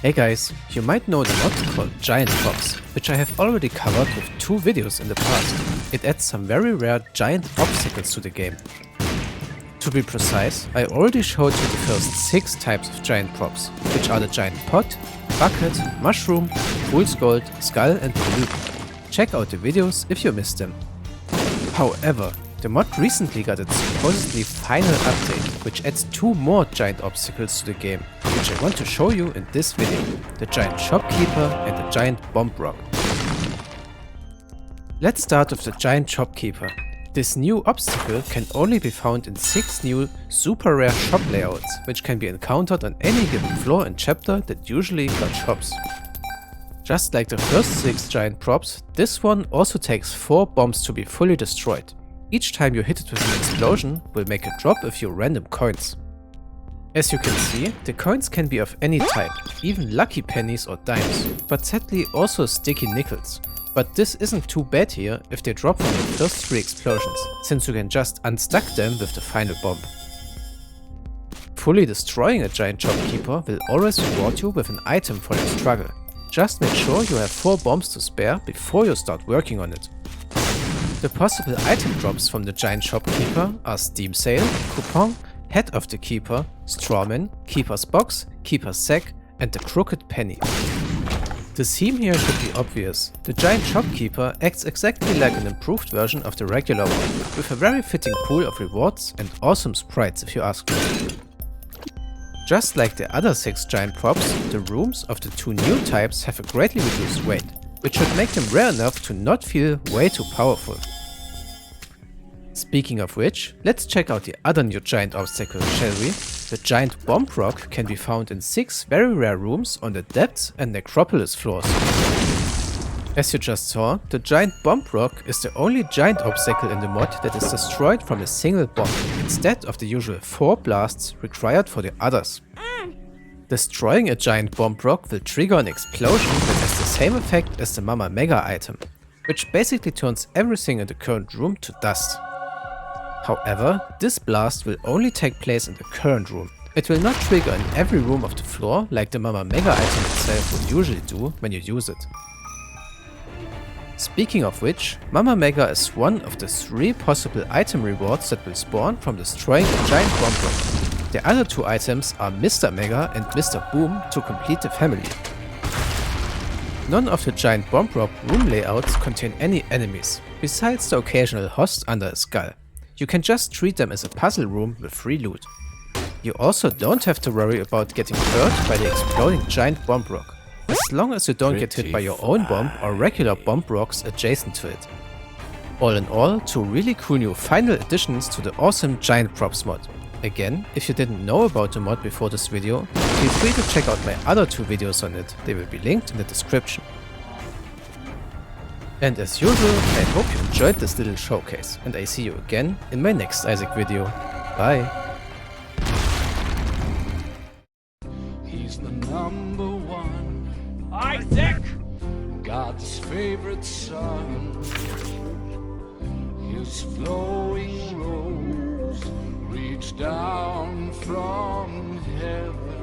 Hey guys, you might know the mod called Giant Props, which I have already covered with 2 videos in the past. It adds some very rare giant obstacles to the game. To be precise, I already showed you the first 6 types of giant props, which are the giant pot, bucket, mushroom, fool's gold, skull and polyp. Check out the videos if you missed them. However, the mod recently got its supposedly final update, which adds 2 more giant obstacles to the game, which I want to show you in this video, the giant Shopkeeper and the giant bomb rock. Let's start with the giant Shopkeeper. This new obstacle can only be found in 6 new super rare shop layouts, which can be encountered on any given floor and chapter that usually got shops. Just like the first 6 giant props, this one also takes 4 bombs to be fully destroyed. Each time you hit it with an explosion will make a drop a few random coins. As you can see, the coins can be of any type, even lucky pennies or dimes, but sadly also sticky nickels. But this isn't too bad here if they drop from the first 3 explosions, since you can just unstuck them with the final bomb. Fully destroying a giant Shopkeeper will always reward you with an item for your struggle. Just make sure you have 4 bombs to spare before you start working on it. The possible item drops from the giant Shopkeeper are Steam Sale, Coupon, Head of the Keeper, Strawman, Keeper's Box, Keeper's Sack and the Crooked Penny. The theme here should be obvious. The giant Shopkeeper acts exactly like an improved version of the regular one, with a very fitting pool of rewards and awesome sprites if you ask me. Just like the other 6 giant props, the rooms of the 2 new types have a greatly reduced weight, which should make them rare enough to not feel way too powerful. Speaking of which, let's check out the other new giant obstacle, shall we? The giant bomb rock can be found in 6 very rare rooms on the depths and necropolis floors. As you just saw, the giant bomb rock is the only giant obstacle in the mod that is destroyed from a single bomb, instead of the usual 4 blasts required for the others. Destroying a giant bomb rock will trigger an explosion that has the same effect as the Mama Mega item, which basically turns everything in the current room to dust. However, this blast will only take place in the current room. It will not trigger in every room of the floor like the Mama Mega item itself would usually do when you use it. Speaking of which, Mama Mega is one of the 3 possible item rewards that will spawn from destroying a giant bomb rock. The other 2 items are Mr. Mega and Mr. Boom to complete the family. None of the giant bomb rock room layouts contain any enemies, besides the occasional host under a skull. You can just treat them as a puzzle room with free loot. You also don't have to worry about getting hurt by the exploding giant bomb rock, as long as you don't get hit by your own bomb or regular bomb rocks adjacent to it. All in all, 2 really cool new final additions to the awesome giant props mod. Again, if you didn't know about the mod before this video, feel free to check out my other 2 videos on it, they will be linked in the description. And as usual, I hope you enjoyed this little showcase, and I see you again in my next Isaac video. Bye! He's the number 1 Isaac! God's favorite son. His flowing robes reach down from heaven.